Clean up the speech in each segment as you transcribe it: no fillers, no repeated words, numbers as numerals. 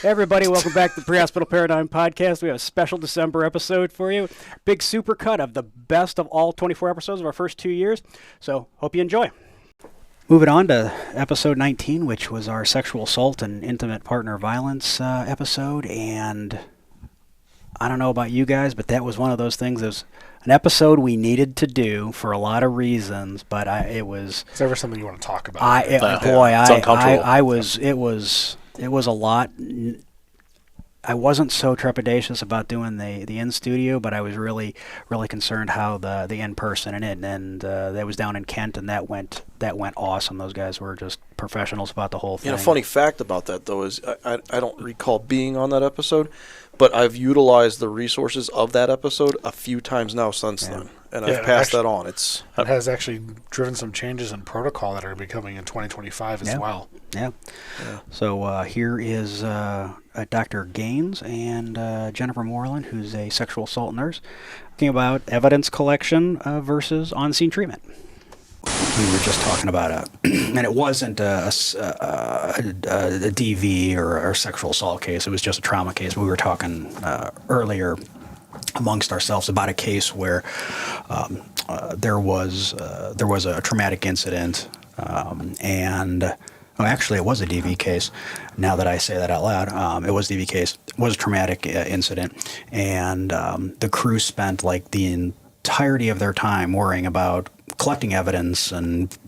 Hey everybody, welcome back to the Pre-Hospital Paradigm Podcast. We have a special December episode for you. Big super cut of the best of all 24 episodes of our first 2 years. So, hope you enjoy. Moving on to episode 19, which was our sexual assault and intimate partner violence episode. And I don't know about you guys, but that was one of those things. It was an episode we needed to do for a lot of reasons, but it was... Is there ever something you want to talk about? It was a lot. I wasn't so trepidatious about doing the in studio, but I was really concerned how the in person and that was down in Kent, and that went awesome. Those guys were just professionals about the whole thing. A funny fact about that though is I don't recall being on that episode, but I've utilized the resources of that episode a few times now since then. And I've passed that on. It has actually driven some changes in protocol that are becoming in 2025 as well. Yeah. So here is Dr. Gaines and Jennifer Moreland, who's a sexual assault nurse, talking about evidence collection versus on-scene treatment. We were just talking about and it wasn't a DV or a sexual assault case. It was just a trauma case. We were talking earlier amongst ourselves about a case where there was a traumatic incident, actually it was a DV case. Now that I say that out loud, it was a DV case. It was a traumatic incident, and the crew spent like the entirety of their time worrying about collecting evidence and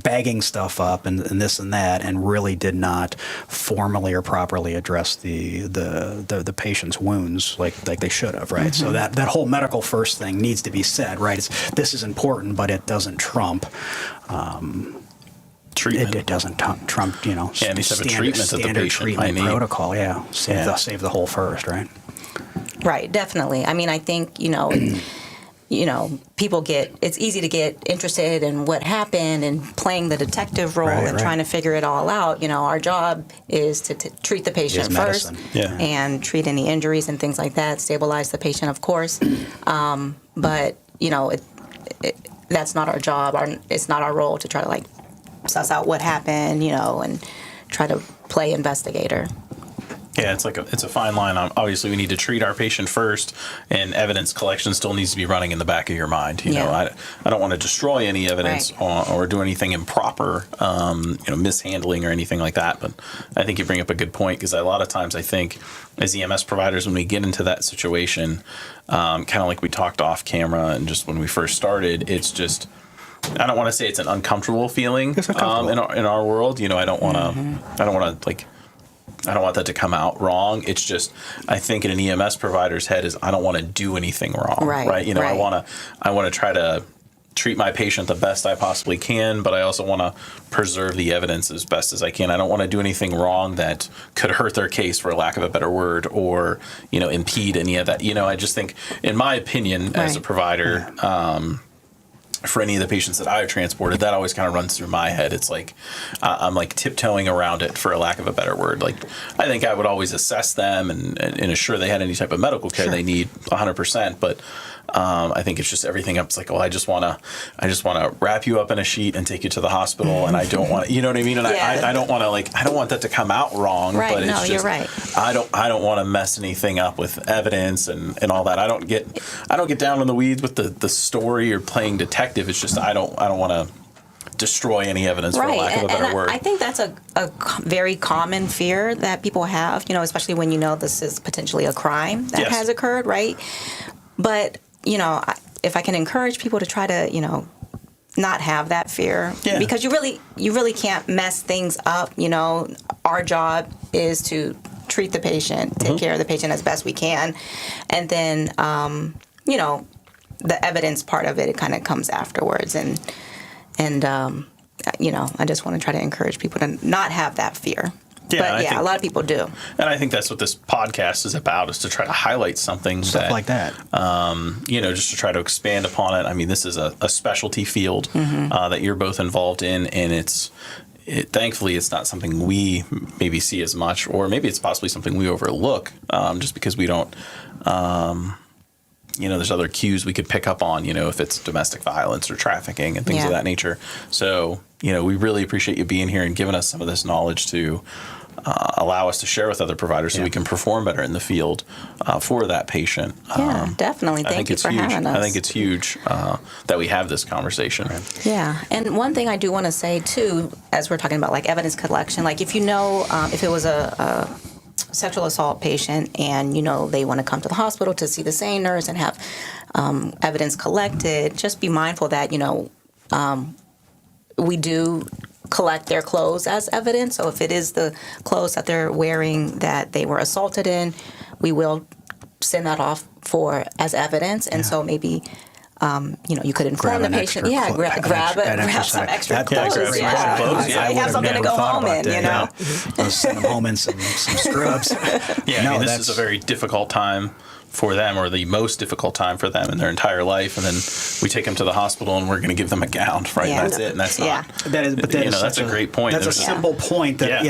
bagging stuff up and this and that, and really did not formally or properly address the patient's wounds like they should have, right? Mm-hmm. So that whole medical first thing needs to be said, right? This is important, but it doesn't trump treatment. It doesn't trump, any type of treatment that the patient treatment might need. Protocol, save the whole first, right? Right, definitely. I mean, I think people it's easy to get interested in what happened and playing the detective role and trying to figure it all out. Our job is to treat the patient first and treat any injuries and things like that, stabilize the patient, of course. But, that's not our job. It's not our role to try to, suss out what happened, and try to play investigator. Yeah, it's a fine line. Obviously, we need to treat our patient first, and evidence collection still needs to be running in the back of your mind. I don't want to destroy any evidence or do anything improper, mishandling or anything like that. But I think you bring up a good point, because a lot of times I think as EMS providers, when we get into that situation, kind of like we talked off camera and just when we first started, it's just, I don't want to say it's an uncomfortable feeling in our world. I don't want that to come out wrong. It's just, I think in an EMS provider's head is, I don't want to do anything wrong, right? I want to try to treat my patient the best I possibly can, but I also want to preserve the evidence as best as I can. I don't want to do anything wrong that could hurt their case, for lack of a better word, or, impede any of that. I just think, in my opinion, as a provider, for any of the patients that I've transported, that always kind of runs through my head. It's like I'm tiptoeing around it, for a lack of a better word. I think I would always assess them and assure they had any type of medical care they need 100%. But I think it's just everything up. It's I just want to wrap you up in a sheet and take you to the hospital, and I don't want, you know what I mean? And I don't want to I don't want that to come out wrong. Right. But it's you're right. I don't want to mess anything up with evidence and all that. I don't get down in the weeds with the story or playing detective. It's just I don't want to destroy any evidence, for lack of a better word. I think that's a very common fear that people have, especially when this is potentially a crime that has occurred, right? But if I can encourage people to try to, not have that fear, because you really can't mess things up. Our job is to treat the patient, take care of the patient as best we can, and then, the evidence part of it kind of comes afterwards, and I just want to try to encourage people to not have that fear. Yeah, but a lot of people do. And I think that's what this podcast is about, is to try to highlight something like that. Just to try to expand upon it. I mean, this is a specialty field that you're both involved in, and thankfully it's not something we maybe see as much, or maybe it's possibly something we overlook, just because we don't. There's other cues we could pick up on, if it's domestic violence or trafficking and things of that nature. So, we really appreciate you being here and giving us some of this knowledge to allow us to share with other providers so we can perform better in the field for that patient. Yeah, definitely. Thank you for having us. I think it's huge that we have this conversation. Right. Yeah, and one thing I do want to say too, as we're talking about like evidence collection, like if you know, if it was a sexual assault patient and they want to come to the hospital to see the SANE nurse and have evidence collected, just be mindful that we do collect their clothes as evidence. So if it is the clothes that they're wearing that they were assaulted in, we will send that off as evidence. And so maybe you could inform the patient. Yeah, grab some extra clothes. I have something to go home in. Send them home in some scrubs. Yeah, this is a very difficult time for them, or the most difficult time for them in their entire life, and then we take them to the hospital and we're going to give them a gown, right? Yeah. And that's it, and that's not. That's a great point. That's a simple point that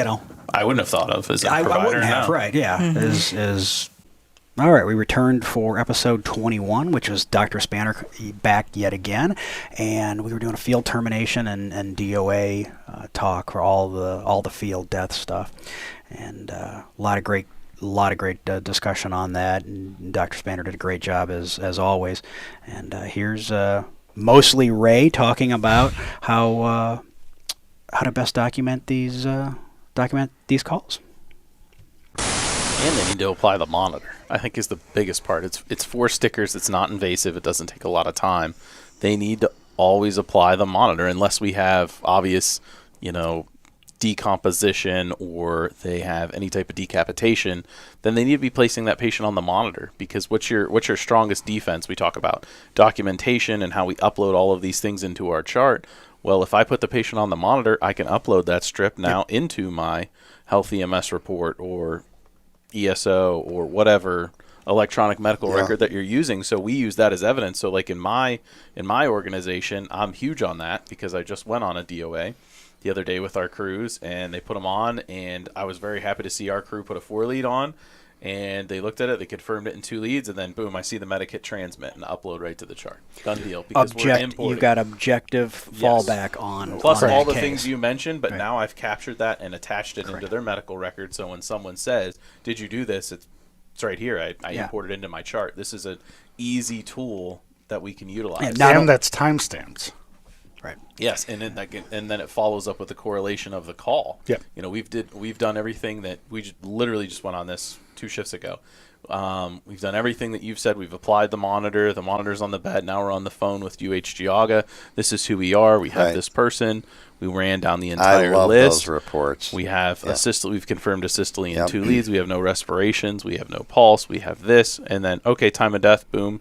I wouldn't have thought of as a provider. I wouldn't have, right? Yeah, is all right. We returned for episode 21, which was Dr. Spanner back yet again, and we were doing a field termination and DOA talk for all the field death stuff, and a lot of great discussion on that. And Dr. Spanner did a great job as always. And here's mostly Ray talking about how to best document these calls. And they need to apply the monitor, I think, is the biggest part. It's 4 stickers. It's not invasive. It doesn't take a lot of time. They need to always apply the monitor unless we have obvious, decomposition or they have any type of decapitation. Then they need to be placing that patient on the monitor, because what's your strongest defense? We talk about documentation and how we upload all of these things into our chart. Well, if I put the patient on the monitor, I can upload that strip now into my health EMS report or ESO or whatever electronic medical record that you're using. So we use that as evidence. So like in my organization, I'm huge on that, because I just went on a DOA the other day with our crews, and they put them on, and I was very happy to see our crew put a 4 lead on, and they looked at it, they confirmed it in 2 leads, and then boom, I see the medikit transmit and upload right to the chart. Done deal. Because we're importing. You've got objective fallback on. Plus all the things you mentioned, but now I've captured that and attached it into their medical record. So when someone says, "Did you do this?" It's right here. I imported it into my chart. This is an easy tool that we can utilize. And that's timestamped. Right. Yes, and then it follows up with the correlation of the call. Yep. We've done everything that we literally just went on this 2 shifts ago. We've done everything that you've said. We've applied the monitor. The monitor's on the bed. Now we're on the phone with UH Geauga. This is who we are. We have this person. We ran down the entire list. I love those reports. We have we've confirmed asystole in 2 leads. We have no respirations. We have no pulse. We have this. And then, time of death, boom,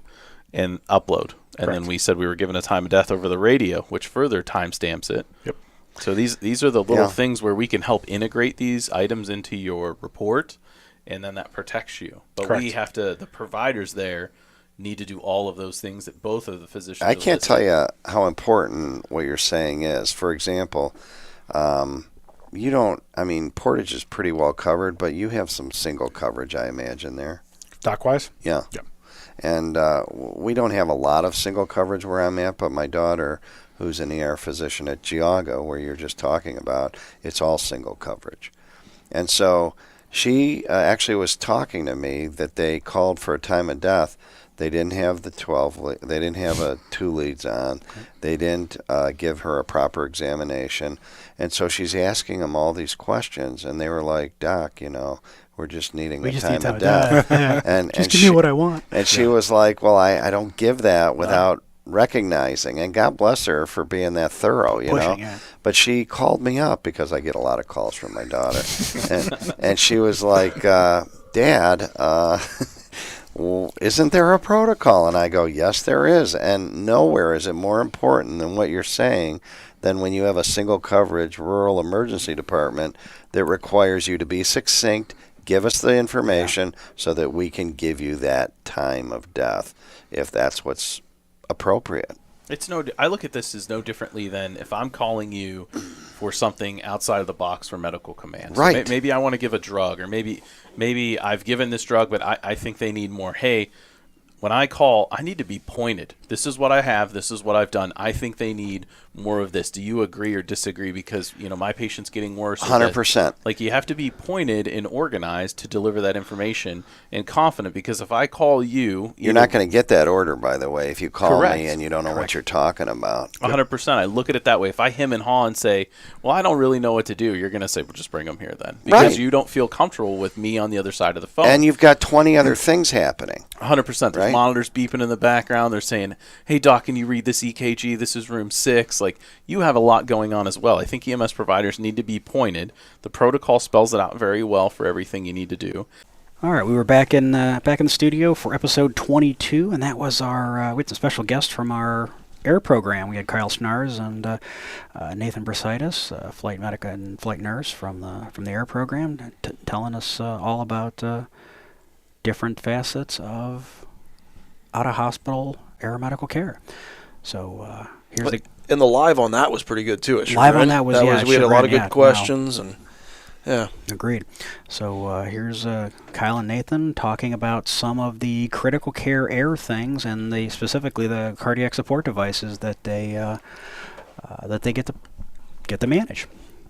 and upload. And then we said we were given a time of death over the radio, which further timestamps it. Yep. So these are the little things where we can help integrate these items into your report, and then that protects you. But we have to, the providers there need to do all of those things that both of the physicians I can't tell you how important what you're saying is. For example, Portage is pretty well covered, but you have some single coverage, I imagine, there. Doc-wise? Yeah. Yep. And we don't have a lot of single coverage where I'm at, but my daughter, who's an ER physician at Geauga, where you're just talking about, it's all single coverage. And so she actually was talking to me that they called for a time of death. They didn't have the 12. They didn't have 2 leads on. They didn't give her a proper examination. And so she's asking them all these questions, and they were like, "Doc, we're just needing a time of death." and just give me what I want. And she was like, "Well, I don't give that without recognizing." And God bless her for being that thorough, Pushing, yeah. But she called me up, because I get a lot of calls from my daughter, and she was like, "Dad, well, isn't there a protocol?" And I go, "Yes, there is. And nowhere is it more important than what you're saying than when you have a single coverage rural emergency department that requires you to be succinct, give us the information so that we can give you that time of death if that's what's appropriate." I look at this as no differently than if I'm calling you for something outside of the box for medical command. So right. Maybe I want to give a drug, or maybe I've given this drug, but I think they need more. Hey, when I call, I need to be pointed this is what I have, this is what I've done. I think they need more of this. Do you agree or disagree? Because, my patient's getting worse. 100%. Like, you have to be pointed and organized to deliver that information and confident, because if I call you... You're not going to get that order, by the way, if you call Correct. me and you don't know what you're talking about. 100%. I look at it that way. If I hem and haw and say, well, I don't really know what to do, you're going to say, well, just bring them here then. Because you don't feel comfortable with me on the other side of the phone. And you've got 20 other things happening. 100%. There's monitors beeping in the background. They're saying, hey, doc, can you read this EKG? This is room 6. Like, you have a lot going on as well. I think EMS providers need to be pointed. The protocol spells it out very well for everything you need to do. All right, we were back in the studio for episode 22, and that was our we had some special guests from our air program. We had Kyle Schnars and Nathan Brasitis, flight medic and flight nurse from the air program, telling us all about different facets of out-of-hospital aeromedical care. So here's and the live on that was pretty good too. Live on that was we had a lot of good questions and agreed. So here's Kyle and Nathan talking about some of the critical care air things and specifically the cardiac support devices that they get to manage.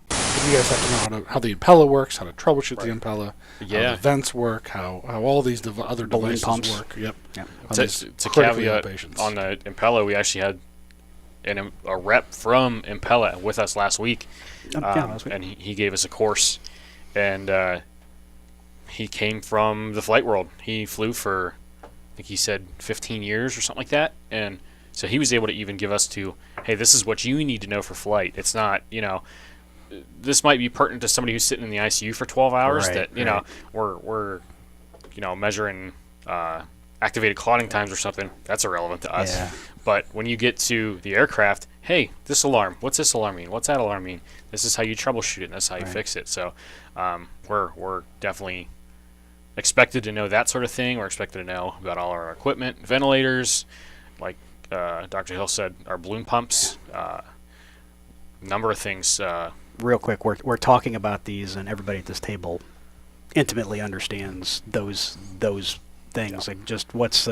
You guys have to know how the Impella works, how to troubleshoot the Impella, how the vents work, how all these other balloon devices pumps work. Yep. It's a caveat on the Impella. We actually had a rep from Impella with us last week, and he gave us a course, and he came from the flight world. He flew for, I think he said 15 years or something like that, and so he was able to even give us hey, this is what you need to know for flight. It's not, this might be pertinent to somebody who's sitting in the ICU for 12 hours we're measuring activated clotting times or something. That's irrelevant to us. Yeah. But when you get to the aircraft, hey, this alarm, what's this alarm mean? What's that alarm mean? This is how you troubleshoot it, and that's how you fix it. So we're definitely expected to know that sort of thing. We're expected to know about all our equipment, ventilators, like Dr. Hill said, our balloon pumps, number of things. Real quick, we're talking about these, and everybody at this table intimately understands those things. Like what's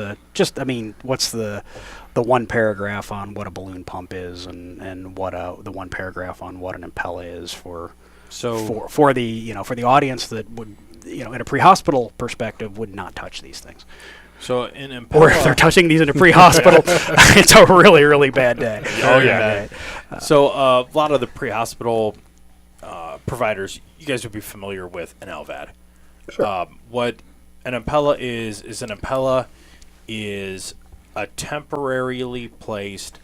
the one paragraph on what a balloon pump is, and what the one paragraph on what an Impella is for the audience that would in a pre-hospital perspective would not touch these things. So in Impella, or if they're touching these in a pre-hospital, it's a really, really bad day. Oh yeah. So a lot of the pre-hospital providers, you guys would be familiar with an LVAD. Sure. What an Impella is an Impella is a temporarily placed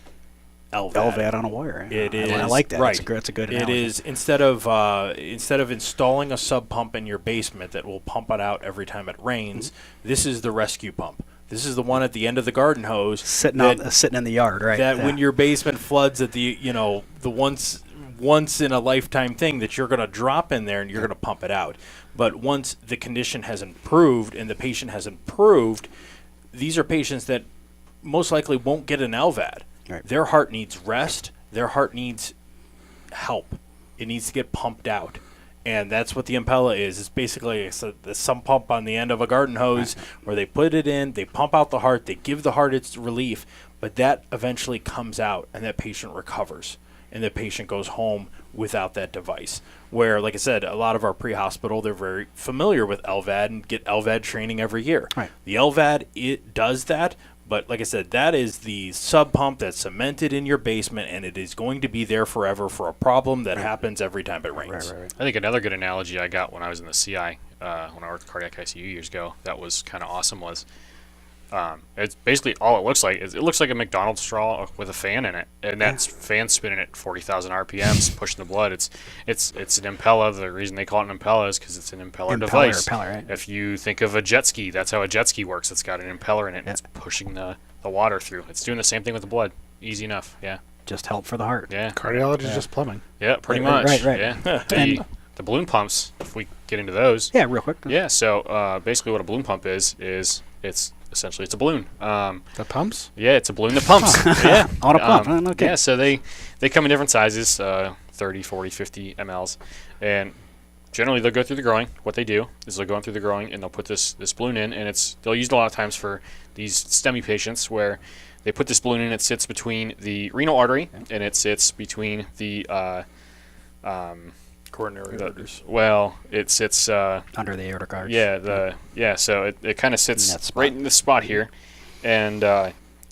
LVAD. LVAD on a wire. It is. I like that. Right. That's a good analogy. It is instead of installing a sub pump in your basement that will pump it out every time it rains. Mm-hmm. This is the rescue pump. This is the one at the end of the garden hose, sitting in the yard, right? That when your basement floods, at the once in a lifetime thing that you're going to drop in there and you're going to pump it out. But once the condition has improved and the patient has improved, these are patients that most likely won't get an LVAD. Right. Their heart needs rest. Their heart needs help. It needs to get pumped out. And that's what the Impella is. It's basically the sump pump on the end of a garden hose where they put it in, they pump out the heart, they give the heart its relief, but that eventually comes out and that patient recovers. And the patient goes home without that device. Where, like I said, a lot of our pre-hospital, they're very familiar with LVAD and get LVAD training every year. Right. The LVAD, it does that, but like I said, that is the sub pump that's cemented in your basement, and it is going to be there forever for a problem that happens every time it rains. Right. I think another good analogy I got when I was in the CI, when I worked cardiac ICU years ago, that was kind of awesome, was it's basically all it looks like. It looks like a McDonald's straw with a fan in it, and that fan's spinning at 40,000 RPMs, pushing the blood. It's an Impella. The reason they call it an Impella is because it's an impeller device. Right? If you think of a jet ski, that's how a jet ski works. It's got an impeller in it, and it's pushing the water through. It's doing the same thing with the blood. Easy enough, yeah. Just help for the heart. Yeah. Cardiology is just plumbing. Yeah, pretty much. Right. Yeah. The balloon pumps, if we get into those. Yeah, real quick. Yeah, so basically what a balloon pump is it's essentially it's a balloon. That pumps? Yeah, it's a balloon that pumps. Yeah. On a pump. Okay. Yeah, so they come in different sizes, 30, 40, 50 mLs. And generally they'll go through the growing. What they do is they'll go in through the growing and they'll put this balloon in, and they'll use it a lot of times for these STEMI patients where they put this balloon in. It sits between the renal artery, and it sits between the coronary arteries. Well, it sits under the aortic arch. So it kind of sits right in this spot here, and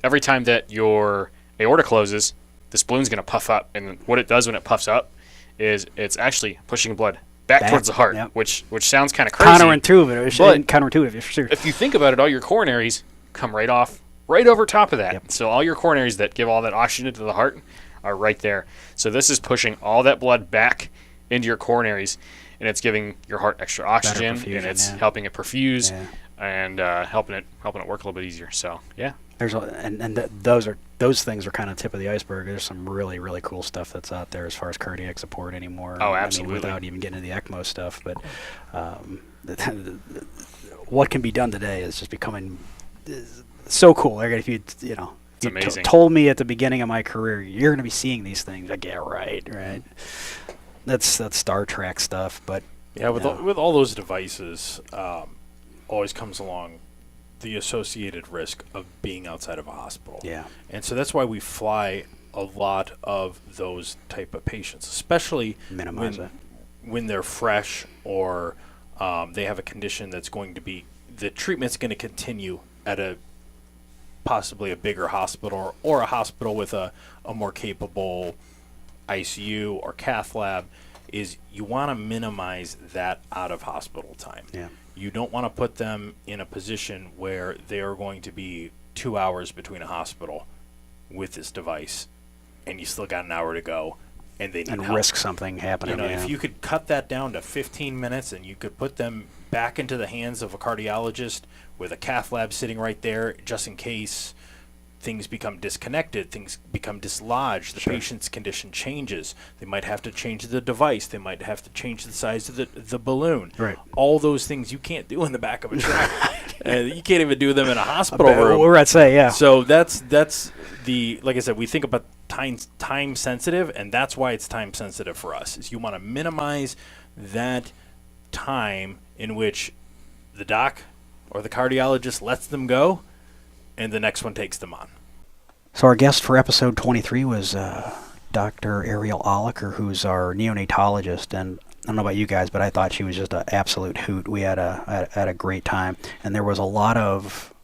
every time that your aorta closes, this balloon's going to puff up, and what it does when it puffs up is it's actually pushing blood back towards the heart, which sounds kind of crazy. Counterintuitive. If you think about it, all your coronaries come right over top of that. Yep. So all your coronaries that give all that oxygen to the heart are right there. So this is pushing all that blood back into your coronaries, and it's giving your heart extra oxygen, and it's helping it perfuse and helping it work a little bit easier. So those things are kind of tip of the iceberg. There's some really, really cool stuff that's out there as far as cardiac support anymore. Oh, absolutely. Without even getting into the ECMO stuff, but what can be done today is just becoming so cool. Like if you amazing. Told me at the beginning of my career, you're going to be seeing these things. Like, yeah, right. That's Star Trek stuff, but with all those devices, always comes along the associated risk of being outside of a hospital. Yeah. And so that's why we fly a lot of those type of patients, especially when they're fresh or they have a condition that's going to be, the treatment's going to continue at possibly a bigger hospital or a hospital with a more capable ICU or cath lab. Is you want to minimize that out of hospital time. Yeah. You don't want to put them in a position where they are going to be 2 hours between a hospital with this device, and you still got an hour to go, and they need help. Risk something happening. If you could cut that down to 15 minutes, and you could put them back into the hands of a cardiologist with a cath lab sitting right there, just in case things become disconnected, things become dislodged, the patient's condition changes. They might have to change the device. They might have to change the size of the balloon. Right. All those things you can't do in the back of a truck. You can't even do them in a hospital room. We're at say, yeah. So that's the, like I said, we think about time sensitive, and that's why it's time sensitive for us, is you want to minimize that time in which the doc or the cardiologist lets them go, and the next one takes them on. So our guest for episode 23 was Dr. Ariel Oliker, who's our neonatologist, and I don't know about you guys, but I thought she was just an absolute hoot. We had a great time, and there was a lot of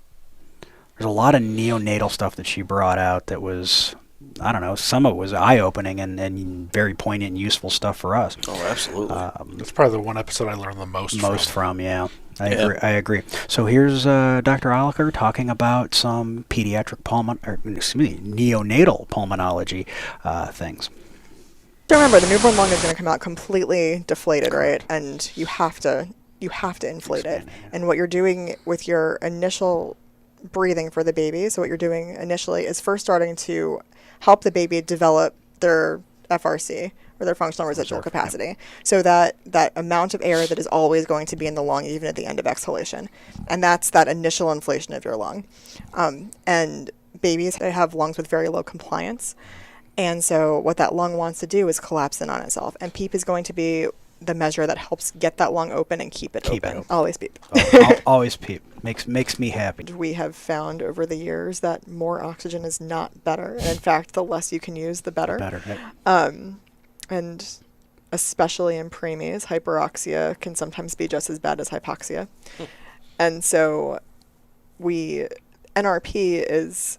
neonatal stuff that she brought out that was, I don't know, some of it was eye-opening and very poignant and useful stuff for us. Oh, absolutely. That's probably the one episode I learned the most from. Yeah. I agree. So here's Dr. Oliker talking about some pediatric neonatal pulmonology things. So remember, the newborn lung is going to come out completely deflated, right? And you have to inflate it. And what you're doing with your initial breathing for the baby, so what you're doing initially is first starting to help the baby develop their FRC, or their functional residual capacity. Yep. So that amount of air that is always going to be in the lung, even at the end of exhalation. And that's that initial inflation of your lung. And babies, they have lungs with very low compliance. And so what that lung wants to do is collapse in on itself. And PEEP is going to be the measure that helps get that lung open and keep it open. Always PEEP. Always PEEP. Makes me happy. We have found over the years that more oxygen is not better. And in fact, the less you can use, the better. And especially in preemies, hyperoxia can sometimes be just as bad as hypoxia. And so NRP is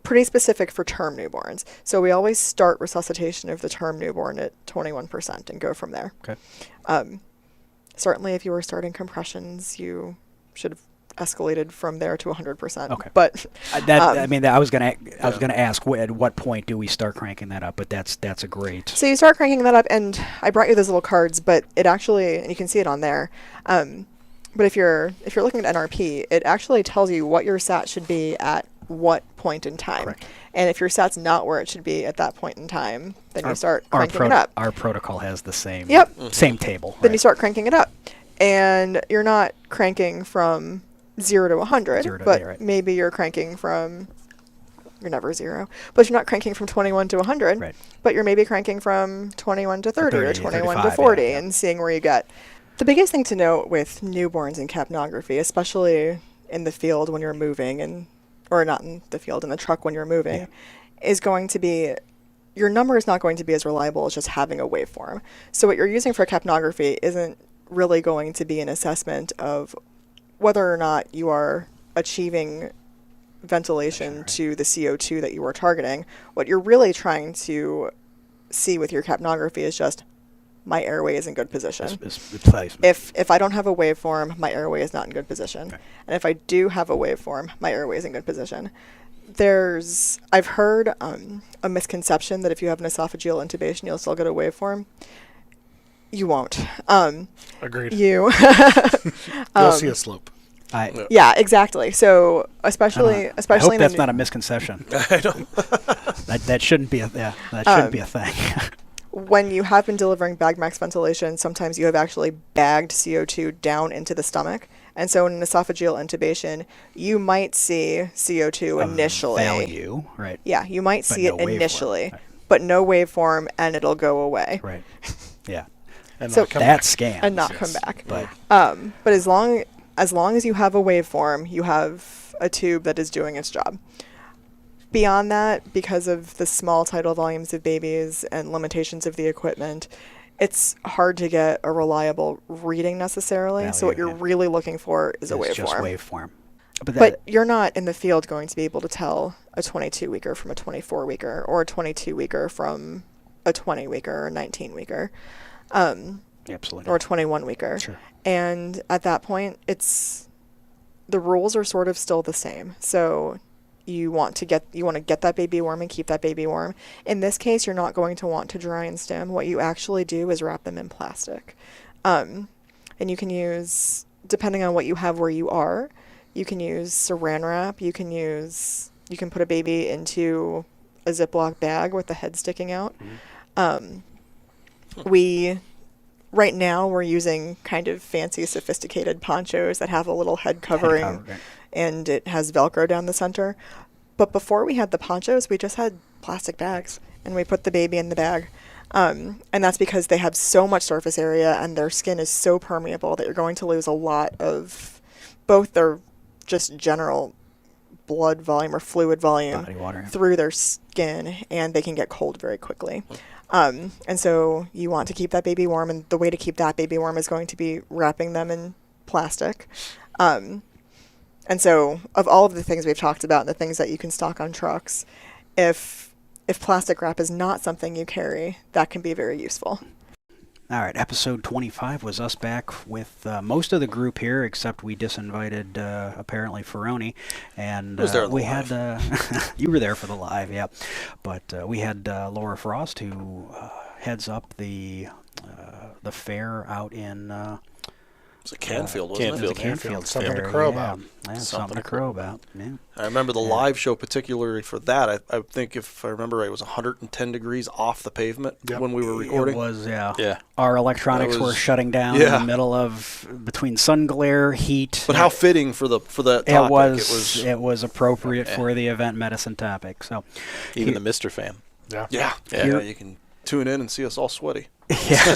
pretty specific for term newborns. So we always start resuscitation of the term newborn at 21% and go from there. Okay. Certainly if you were starting compressions, you should have escalated from there to 100%. Okay. But I was gonna ask at what point do we start cranking that up? But that's a great. So you start cranking that up, and I brought you those little cards, but it actually, and you can see it on there. But if you're looking at NRP, it actually tells you what your SAT should be at what point in time. Correct. And if your SAT's not where it should be at that point in time, then you start cranking it up. Our protocol has the same. Yep. Same table. Then you start cranking it up, and you're not cranking from 0 to 100, but maybe you're cranking from, you're never 0, but you're not cranking from 21 to 100, but you're maybe cranking from 21 to 30 or 21 to 40 and seeing where you get. The biggest thing to note with newborns in capnography, especially in the field when you're moving and or not in the field, in the truck when you're moving, is going to be, your number is not going to be as reliable as just having a waveform. So what you're using for capnography isn't really going to be an assessment of whether or not you are achieving ventilation to the CO2 that you are targeting. What you're really trying to see with your capnography is just, my airway is in good position. If I don't have a waveform, my airway is not in good position. Okay. And if I do have a waveform, my airway is in good position. I've heard a misconception that if you have an esophageal intubation, you'll still get a waveform. You won't. Agreed. You'll see a slope. Yeah, exactly. So especially I hope that's not a misconception. I don't. that shouldn't be that shouldn't be a thing. When you have been delivering bag max ventilation, sometimes you have actually bagged CO2 down into the stomach. And so in an esophageal intubation, you might see CO2 initially. Value, right. Yeah, you might see it initially, but no waveform, and it'll go away. Right. Yeah. And so that's scanned. And not come back. But as long as you have a waveform, you have a tube that is doing its job. Beyond that, because of the small tidal volumes of babies and limitations of the equipment, it's hard to get a reliable reading necessarily. Value, so what you're really looking for is a waveform. Just waveform. But you're not in the field going to be able to tell a 22-weeker from a 24-weeker or a 22-weeker from a 20-weeker or a 19-weeker. Absolutely. Or a 21-weeker. Sure. And at that point, the rules are sort of still the same. So you want to get that baby warm and keep that baby warm. In this case, you're not going to want to dry and stim. What you actually do is wrap them in plastic. And you can use, depending on what you have where you are, you can use saran wrap. You can put a baby into a Ziploc bag with the head sticking out. Right now we're using kind of fancy, sophisticated ponchos that have a little head covering. And it has Velcro down the center. But before we had the ponchos, we just had plastic bags, and we put the baby in the bag. And that's because they have so much surface area, and their skin is so permeable that you're going to lose a lot of both their just general blood volume or fluid volume body water, through their skin, and they can get cold very quickly. And so you want to keep that baby warm, and the way to keep that baby warm is going to be wrapping them in plastic. And so of all of the things we've talked about and the things that you can stock on trucks, if plastic wrap is not something you carry, that can be very useful. All right, episode 25 was us back with most of the group here, except we disinvited apparently Ferroni, and was there we live? had you were there for the live, yeah, but we had Laura Frost, who heads up the fair out in. It was a Canfield, wasn't it? It was a Canfield. Something to crow about. Yeah, something to crow about. Yeah. I remember the live show particularly for that. I think if I remember right, it was 110 degrees off the pavement when we were recording. It was, yeah. Our electronics were shutting down in the middle of between sun glare, heat. But how fitting for that topic. It was appropriate for the event medicine topic. So even the Mr. fan. Yeah. You can tune in and see us all sweaty. Yeah.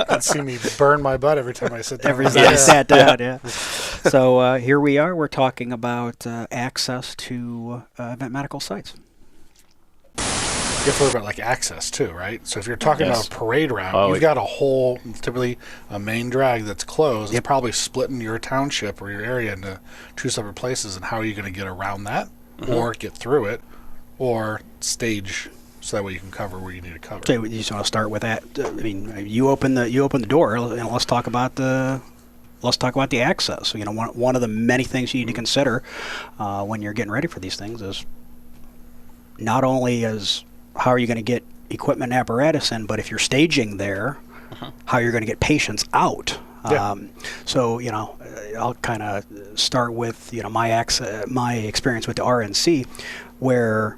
And see me burn my butt every time I sit down. Every time I sat down, yeah. So here we are. We're talking about access to event medical sites. You have to worry about access too, right? So if you're talking about a parade route, you've got a whole, typically a main drag that's closed. It's probably splitting your township or your area into two separate places. And how are you going to get around that, or get through it, or stage? So that way you can cover where you need to cover. So you just want to start with that. I mean, you open the door, and let's talk about the access. You know, one of the many things you need to consider when you're getting ready for these things is not only how are you going to get equipment and apparatus in, but if you're staging there, how you're going to get patients out. So I'll kind of start with my experience with the RNC, where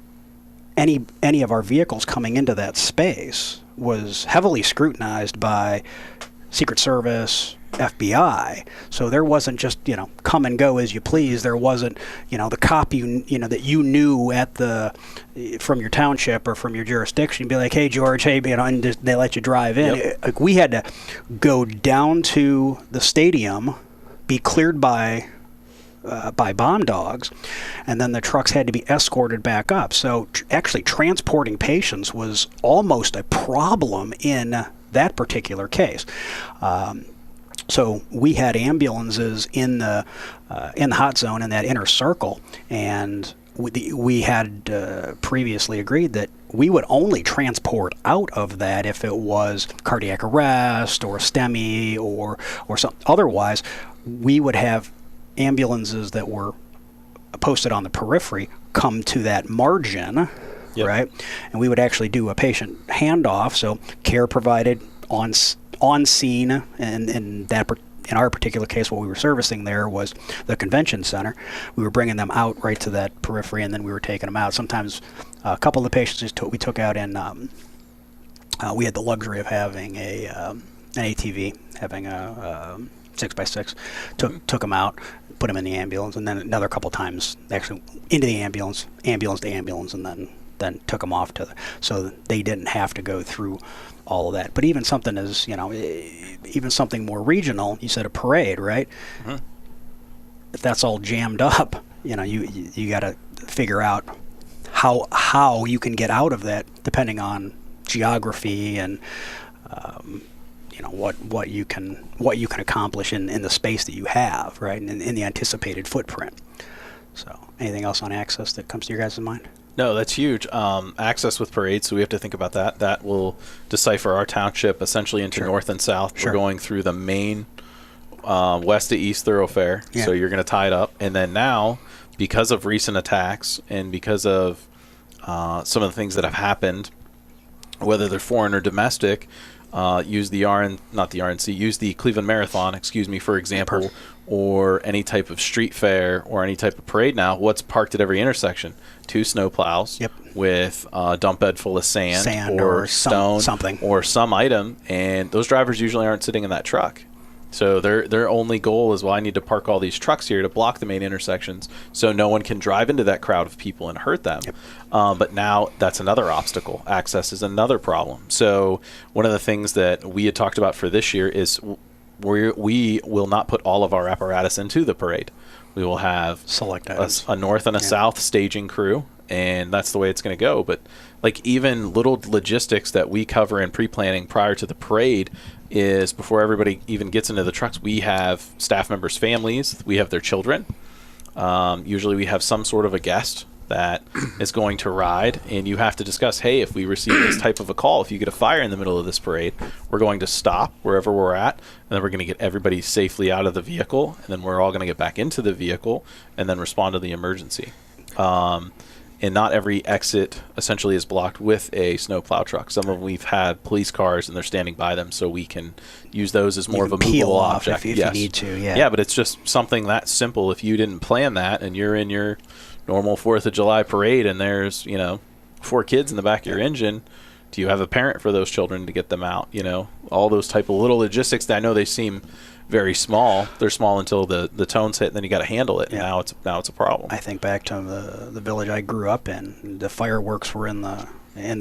any of our vehicles coming into that space was heavily scrutinized by Secret Service, FBI. So there wasn't just, come and go as you please. There wasn't, the cop that you knew from your township or from your jurisdiction, be like, hey, George, hey, and they let you drive in. We had to go down to the stadium, be cleared by by bomb dogs, and then the trucks had to be escorted back up. So actually transporting patients was almost a problem in that particular case. So we had ambulances in the hot zone in that inner circle, and we had previously agreed that we would only transport out of that if it was cardiac arrest or STEMI or something. Otherwise, we would have ambulances that were posted on the periphery come to that margin, right? And we would actually do a patient handoff, so care provided on scene, and in our particular case, what we were servicing there was the convention center. We were bringing them out right to that periphery, and then we were taking them out. Sometimes a couple of the patients we took out in, we had the luxury of having an ATV, having a 6x6, took them out, put them in the ambulance, and then another couple times actually into the ambulance to ambulance, and then took them off so they didn't have to go through all of that. But even something as, even something more regional, you said a parade, right? Mm-hmm. If that's all jammed up, you got to figure out how you can get out of that, depending on geography and what you can accomplish in the space that you have, right, in the anticipated footprint. So anything else on access that comes to your guys' mind? No, that's huge. Access with parades, so we have to think about that. That will decipher our township essentially into north and south. We're going through the main west to east thoroughfare, so you're going to tie it up. And then now, because of recent attacks and because of some of the things that have happened, whether they're foreign or domestic, use the Cleveland Marathon, for example, or any type of street fair or any type of parade now. What's parked at every intersection? 2 snowplows with a dump bed full of sand or stone something or some item, and those drivers usually aren't sitting in that truck. So their only goal is, well, I need to park all these trucks here to block the main intersections so no one can drive into that crowd of people and hurt them. But now that's another obstacle. Access is another problem. So one of the things that we had talked about for this year is we will not put all of our apparatus into the parade. We will have select a north and a south staging crew, and that's the way it's going to go. But like even little logistics that we cover in pre-planning prior to the parade is before everybody even gets into the trucks, we have staff members' families, we have their children. Usually we have some sort of a guest that is going to ride, and you have to discuss, hey, if we receive this type of a call, if you get a fire in the middle of this parade, we're going to stop wherever we're at, and then we're going to get everybody safely out of the vehicle, and then we're all going to get back into the vehicle and then respond to the emergency. And not every exit essentially is blocked with a snowplow truck. Some of them we've had police cars and they're standing by them, so we can use those as more of a movable object. If you need to, Yeah, but it's just something that simple. If you didn't plan that and you're in your normal 4th of July parade and there's, 4 kids in the back of your engine, do you have a parent for those children to get them out? All those type of little logistics that I know they seem very small. They're small until the tones hit, and then you got to handle it. Yeah. Now it's a problem. I think back to the village I grew up in. The fireworks were in the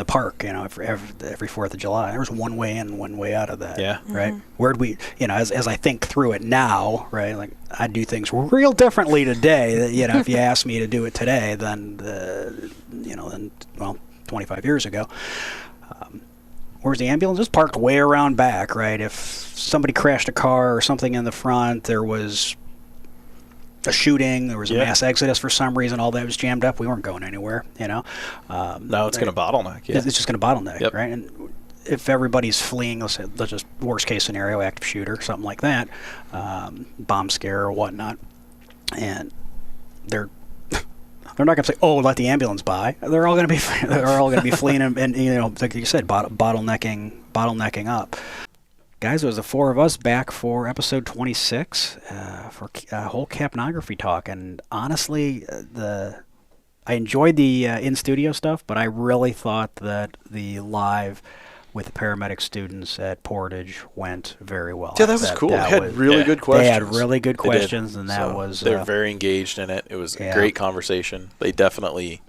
park. Every 4th of July, there was one way in, one way out of that. Yeah. Right. Mm-hmm. Where'd we? As I think through it now, right? Like I do things real differently today. That if you ask me to do it today, than 25 years ago. Where's the ambulance? It's parked way around back, right? If somebody crashed a car or something in the front, there was a shooting, there was a mass exodus for some reason, all that was jammed up, we weren't going anywhere, No, it's going to bottleneck. Yeah. It's just going to bottleneck, right? And if everybody's fleeing, let's just worst case scenario, active shooter, something like that, bomb scare or whatnot, and they're not going to say, "Oh, let the ambulance by." They're all going to be fleeing and like you said, bottlenecking up. Guys, it was the 4 of us back for episode 26 for a whole capnography talk, and honestly, I enjoyed the in studio stuff, but I really thought that the live with the paramedic students at Portage went very well. Yeah, that was cool. They had really good questions. They had really good questions, and that was... They're very engaged in it. It was a great conversation. They definitely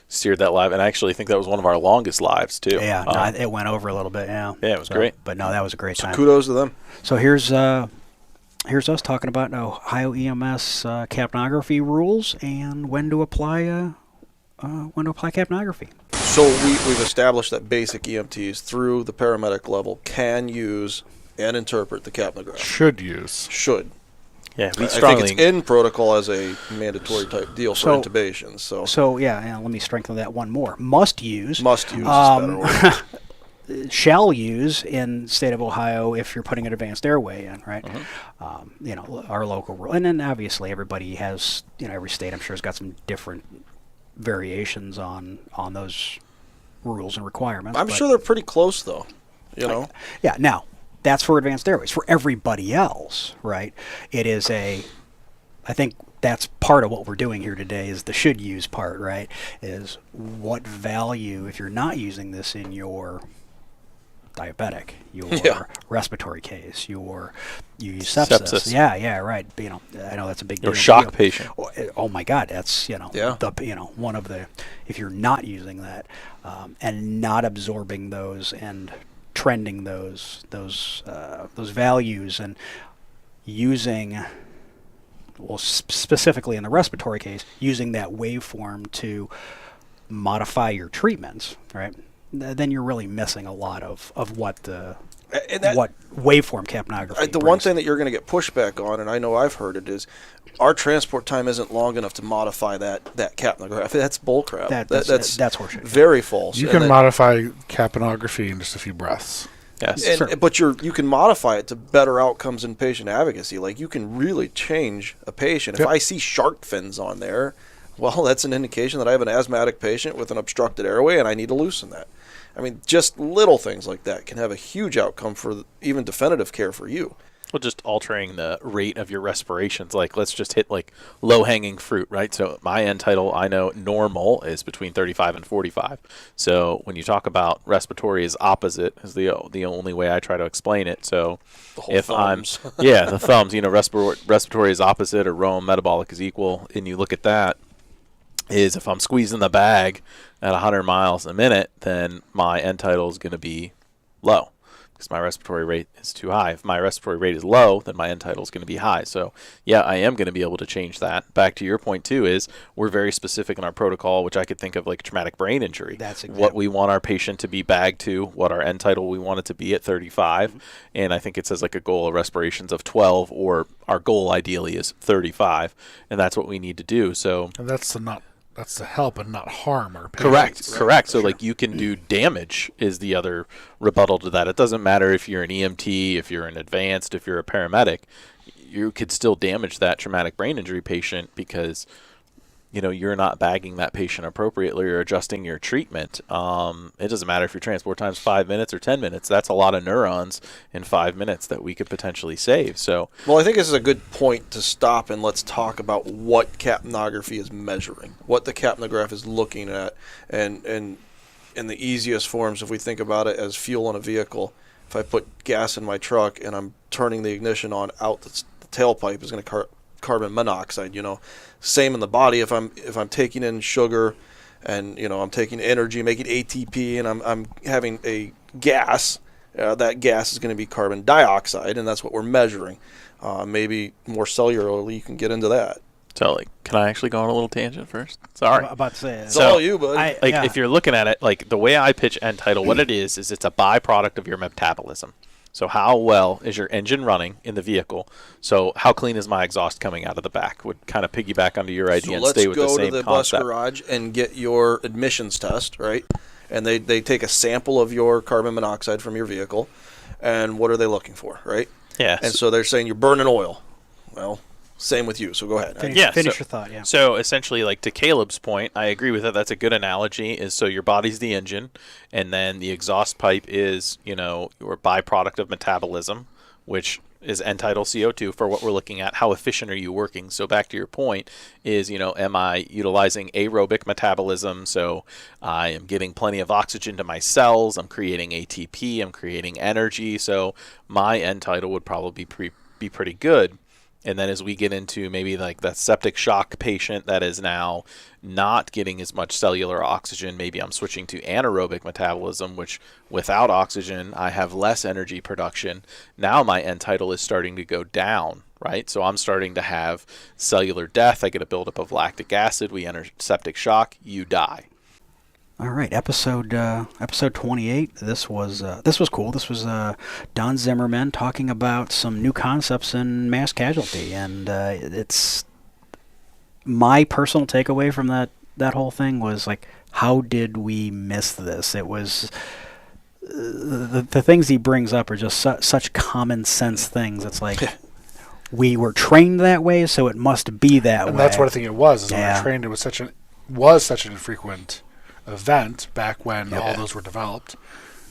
steered that live, and I actually think that was one of our longest lives, too. Yeah, it went over a little bit, Yeah, it was great. But no, that was a great time. Kudos to them. So here's here's us talking about Ohio EMS capnography rules and when to apply capnography. So we've established that basic EMTs through the paramedic level can use and interpret the capnograph. Should use. Should. Yeah, I think it's in protocol as a mandatory type deal for intubation. So yeah, let me strengthen that one more. Must use. Must use is better word. Shall use in state of Ohio if you're putting an advanced airway in, right? Our local rule, and then obviously everybody has, every state I'm sure has got some different variations on those rules and requirements. I'm sure they're pretty close though. Yeah. Now that's for advanced airways. For everybody else, right? It is I think that's part of what we're doing here today is the should use part, right? Is what value, if you're not using this in your diabetic, your respiratory case, you use sepsis. Yeah, right. I know that's a big deal. Your shock patient. Oh my God, that's one of the, if you're not using that and not absorbing those and trending those values and using, specifically in the respiratory case, using that waveform to modify your treatments, right? Then you're really missing a lot of what what waveform capnography the brings. one thing that you're going to get pushback on, and I know I've heard it, is our transport time isn't long enough to modify that capnograph. That's bullcrap. That's horseshit. Very false. You can modify capnography in just a few breaths. Yes, but you can modify it to better outcomes in patient advocacy. Like you can really change a patient. If I see shark fins on there, well, that's an indication that I have an asthmatic patient with an obstructed airway and I need to loosen that. I mean, just little things like that can have a huge outcome for even definitive care for you. Well, just altering the rate of your respirations. Like, let's just hit like low-hanging fruit, right? So my end tidal, I know normal is between 35 and 45. So when you talk about respiratory is opposite is the only way I try to explain it. So if thumbs. The thumbs, respiratory is opposite or Rome, metabolic is equal, and you look at that, is if I'm squeezing the bag at 100 miles a minute, then my end tidal is going to be low because my respiratory rate is too high. If my respiratory rate is low, then my end tidal is going to be high. So, yeah, I am going to be able to change that. Back to your point, too, is we're very specific in our protocol, which I could think of like traumatic brain injury. That's exactly what we want our patient to be bagged to, what our end tidal we want it to be at 35. Mm-hmm. And I think it says like a goal of respirations of 12, or our goal ideally is 35. And that's what we need to do. So, and that's to help and not harm our patients. Correct. So, like, you can do damage is the other rebuttal to that. It doesn't matter if you're an EMT, if you're an advanced, if you're a paramedic, you could still damage that traumatic brain injury patient because, you're not bagging that patient appropriately or adjusting your treatment. It doesn't matter if your transport time's 5 minutes or 10 minutes. That's a lot of neurons in 5 minutes that we could potentially save. So, well, I think this is a good point to stop and let's talk about what capnography is measuring, what the capnograph is looking at, and in the easiest forms, if we think about it as fuel in a vehicle, if I put gas in my truck and I'm turning the ignition on out, the tailpipe is going to carbon monoxide. Same in the body. If I'm taking in sugar and I'm taking energy, making ATP, and I'm having a gas, that gas is going to be carbon dioxide, and that's what we're measuring. Maybe more cellularly, you can get into that. So, can I actually go on a little tangent first? Sorry. I'm about to say it. It's all you, bud. If you're looking at it, like the way I pitch end tidal, what it is it's a byproduct of your metabolism. So how well is your engine running in the vehicle? So how clean is my exhaust coming out of the back? Would kind of piggyback onto your idea and stay with the same concept. So let's go to the bus garage and get your admissions test, right? And they take a sample of your carbon monoxide from your vehicle, and what are they looking for, right? Yeah. And so they're saying you're burning oil. Well, same with you, so go ahead. Finish your thought, yeah. So essentially, like to Caleb's point, I agree with that. That's a good analogy, is so your body's the engine, and then the exhaust pipe is, your byproduct of metabolism, which is end tidal CO2 for what we're looking at. How efficient are you working? So back to your point is, am I utilizing aerobic metabolism? So I am getting plenty of oxygen to my cells. I'm creating ATP. I'm creating energy. So my end tidal would probably be pretty good. And then as we get into maybe like that septic shock patient that is now not getting as much cellular oxygen, maybe I'm switching to anaerobic metabolism, which without oxygen, I have less energy production. Now my end tidal is starting to go down. right? So I'm starting to have cellular death. I get a buildup of lactic acid. We enter septic shock. You die. All right, episode 28. This was cool. This was Don Zimmerman talking about some new concepts in mass casualty, and it's my personal takeaway from that whole thing was like, how did we miss this? It was the things he brings up are just such common sense things. It's like we were trained that way, so it must be that way. And that's what I think it was. Is when we were trained, it was such an infrequent event back when all those were developed.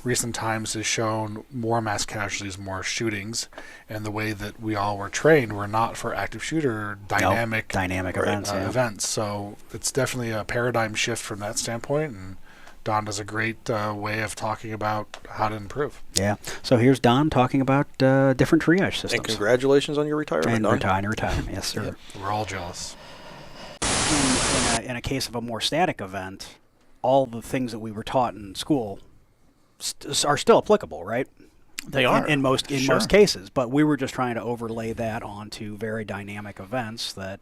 Recent times has shown more mass casualties, more shootings, and the way that we all were trained were not for active shooter dynamic events. So it's definitely a paradigm shift from that standpoint, and Don does a great way of talking about how to improve. Yeah. So here's Don talking about different triage systems. And congratulations on your retirement, Don. Retirement, yes, sir. Yep. We're all jealous. In a case of a more static event, all the things that we were taught in school are still applicable, right? They are in most cases, but we were just trying to overlay that onto very dynamic events that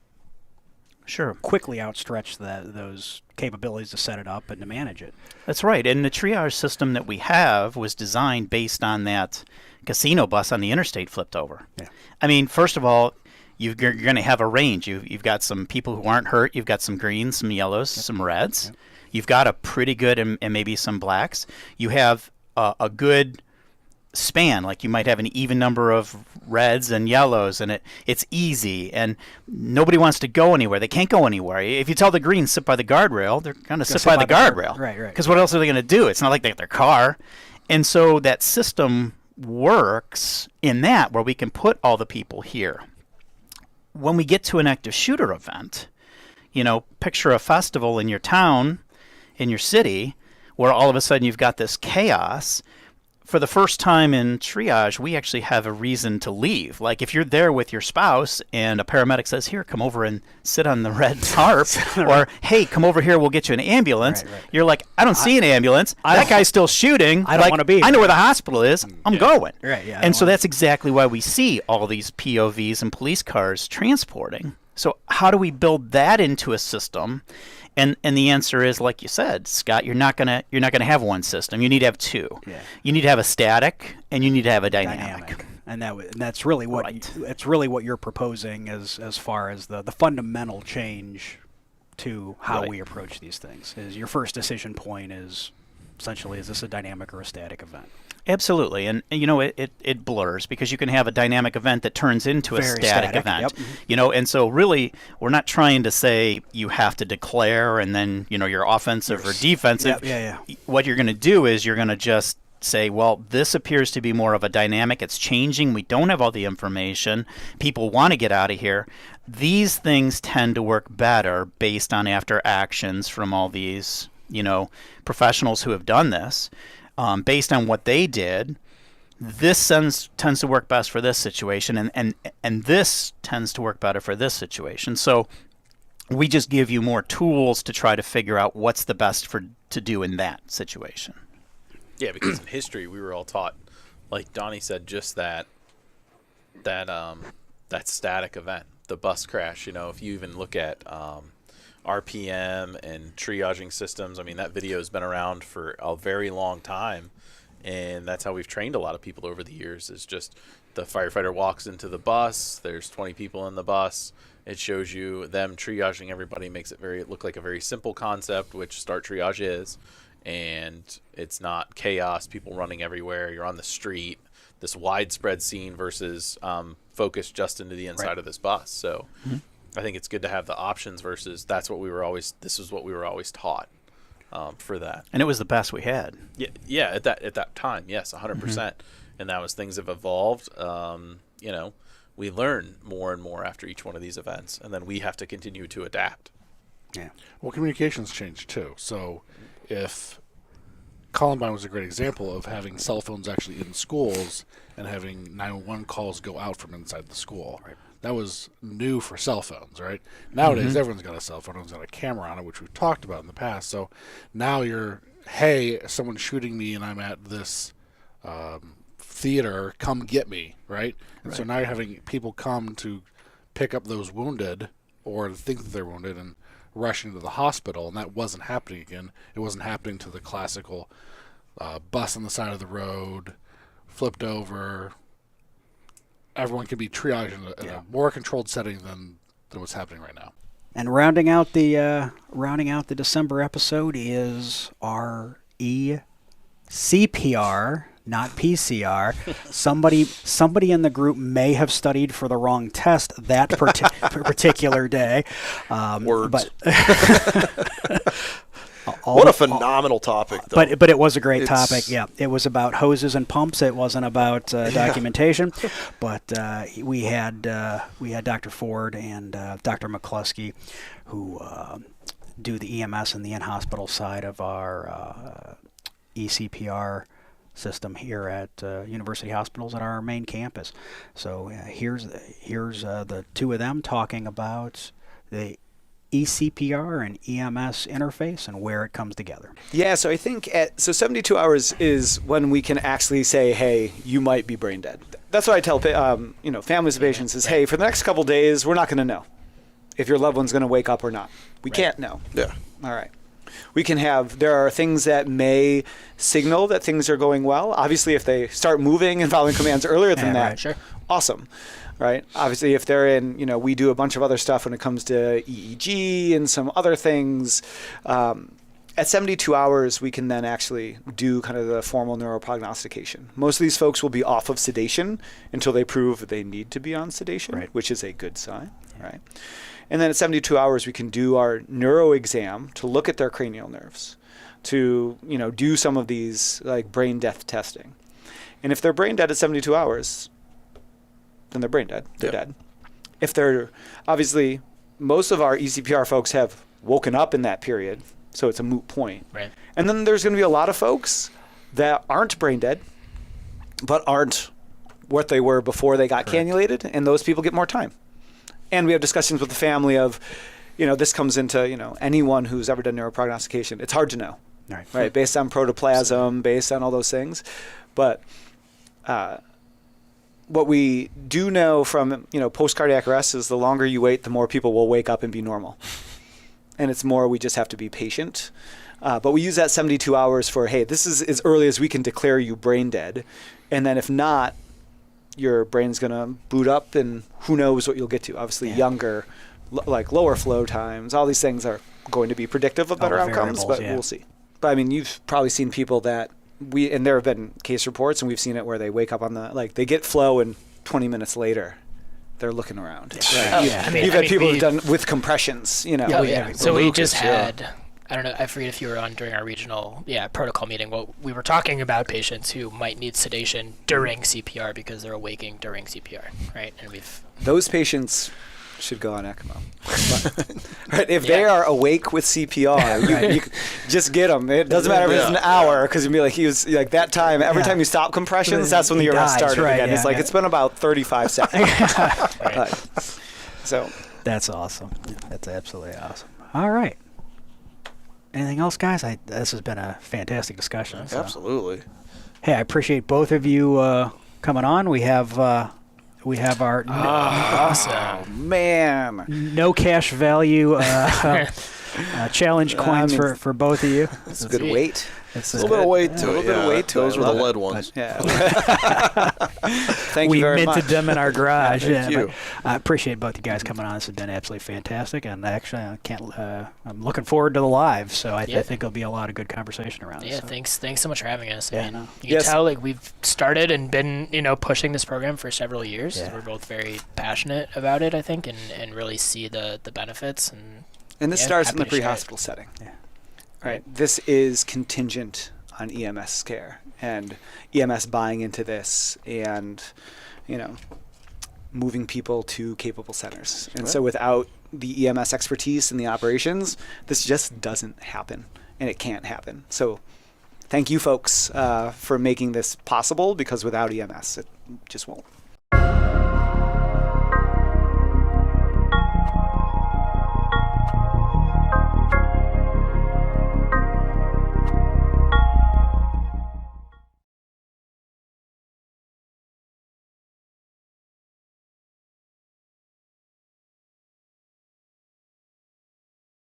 quickly outstretch those capabilities to set it up and to manage it. That's right. And the triage system that we have was designed based on that casino bus on the interstate flipped over. Yeah. I mean, first of all, you're going to have a range. You've got some people who aren't hurt. You've got some greens, some yellows, some reds. Yep. You've got a pretty good and maybe some blacks. You have a good span, like you might have an even number of reds and yellows, and it's easy, and nobody wants to go anywhere. They can't go anywhere. If you tell the greens sit by the guardrail, they're going to sit by the guardrail. Right. Because what else are they going to do? It's not like they have their car. And so that system works in that where we can put all the people here. When we get to an active shooter event, picture a festival in your town, in your city, where all of a sudden you've got this chaos. For the first time in triage, we actually have a reason to leave. Like if you're there with your spouse and a paramedic says, here, come over and sit on the red tarp, or hey, come over here, we'll get you an ambulance. Right. You're like, I don't see an ambulance. That guy's still shooting. I don't want to be here. I know where the hospital is. I'm going. Right, yeah, and so that's exactly why we see all these POVs and police cars transporting. So how do we build that into a system? And the answer is, like you said, Scott, you're not gonna have one system. You need to have two. Yeah. You need to have a static, and you need to have a dynamic. And that's really what you're proposing as far as the fundamental change to how we approach these things. Is your first decision point is essentially, is this a dynamic or a static event? Absolutely, and it blurs because you can have a dynamic event that turns into a static event. Yep. And so really we're not trying to say you have to declare and then you're offensive or defensive. Yeah. What you're going to do is you're going to just say, well, this appears to be more of a dynamic. It's changing. We don't have all the information. People want to get out of here. These things tend to work better based on after actions from all these professionals who have done this. Based on what they did, this tends to work best for this situation, and this tends to work better for this situation. So we just give you more tools to try to figure out what's the best to do in that situation. Yeah, because in history we were all taught, like Donnie said, just that static event, the bus crash. If you even look at RPM and triaging systems. I mean, that video has been around for a very long time, and that's how we've trained a lot of people over the years. Is just the firefighter walks into the bus, there's 20 people in the bus, it shows you them triaging everybody, makes it look like a very simple concept, which start triage is, and it's not chaos, people running everywhere, you're on the street, this widespread scene versus focused just into the inside of this bus. So I think it's good to have the options versus this is what we were always taught for that. And it was the best we had. Yeah, at that time, yes, 100%. And that was things have evolved. We learn more and more after each one of these events, and then we have to continue to adapt. Yeah. Well, communications changed too. So if Columbine was a great example of having cell phones actually in schools and having 911 calls go out from inside the school. Right. That was new for cell phones, right? Nowadays, everyone's got a cell phone, everyone's got a camera on it, which we've talked about in the past. So now someone's shooting me and I'm at this theater, come get me, right? And so now you're having people come to pick up those wounded or think that they're wounded and rushing to the hospital, and that wasn't happening again. It wasn't happening to the classical bus on the side of the road, flipped over. Everyone can be triaged in a more controlled setting than what's happening right now. And rounding out the December episode is our ECPR, not PCR. Somebody in the group may have studied for the wrong test that particular day. Words. But what a phenomenal topic, though. But it was a great topic. Yeah, it was about hoses and pumps. It wasn't about documentation. But we had Dr. Ford and Dr. McCluskey, who do the EMS and the in-hospital side of our ECPR system here at University Hospitals at our main campus. So here's the two of them talking about the ECPR and EMS interface and where it comes together. Yeah, so I think 72 hours is when we can actually say, hey, you might be brain dead. That's what I tell families of patients is, hey, for the next couple days, we're not going to know if your loved one's going to wake up or not. We can't know. Yeah. All right. There are things that may signal that things are going well. Obviously, if they start moving and following commands earlier than that, sure. Awesome. Right. Obviously, if they're in, we do a bunch of other stuff when it comes to EEG and some other things. At 72 hours, we can then actually do kind of the formal neuroprognostication. Most of these folks will be off of sedation until they prove they need to be on sedation, which is a good sign. Yeah. Right. And then at 72 hours, we can do our neuro exam to look at their cranial nerves, to do some of these like brain death testing. And if they're brain dead at 72 hours, then they're brain dead. They're dead. If they're obviously, most of our ECPR folks have woken up in that period, so it's a moot point. Right. And then there's going to be a lot of folks that aren't brain dead, but aren't what they were before they got cannulated, and those people get more time. And we have discussions with the family of, this comes into, anyone who's ever done neuroprognostication. It's hard to know, right? Based on protoplasm, based on all those things. But what we do know from, post-cardiac arrest is the longer you wait, the more people will wake up and be normal. And it's more we just have to be patient. But we use that 72 hours for, hey, this is as early as we can declare you brain dead. And then if not, your brain's going to boot up and who knows what you'll get to. Obviously, younger, like lower flow times, all these things are going to be predictive of better outcomes, but we'll see. But I mean, you've probably seen people that and there have been case reports and we've seen it where they wake up on they get flow and 20 minutes later, they're looking around. Yeah. Right? You've had people who've done with compressions, So we just had, I don't know, I forget if you were on during our regional protocol meeting. Well, we were talking about patients who might need sedation during CPR because they're awaking during CPR, right? And those patients should go on ECMO. Right? If they are awake with CPR, you just get them. It doesn't matter if it's an hour, because you'd be like, he was like that time. Every time you stop compressions, that's when the arrest started again. It's like it's been about 35 seconds. So that's awesome. That's absolutely awesome. All right. Anything else, guys? This has been a fantastic discussion. So. Absolutely. Hey, I appreciate both of you coming on. We have our awesome man no cash value challenge coins for both of you. It's a good weight. It's a little bit of weight to it. Those were the lead ones. Thank you very much. We minted them in our garage. Thank you. I appreciate both you guys coming on. This has been absolutely fantastic, and actually, I'm looking forward to the live. So I think there'll be a lot of good conversation around. Yeah, this, thanks so much for having us. I mean, you can tell we've started and been pushing this program for several years. We're both very passionate about it, I think, and really see the benefits. And this starts in the pre-hospital setting. Yeah. Right. This is contingent on EMS care and EMS buying into this and, moving people to capable centers. And so without the EMS expertise in the operations, this just doesn't happen, and it can't happen. So thank you folks for making this possible, because without EMS, it just won't.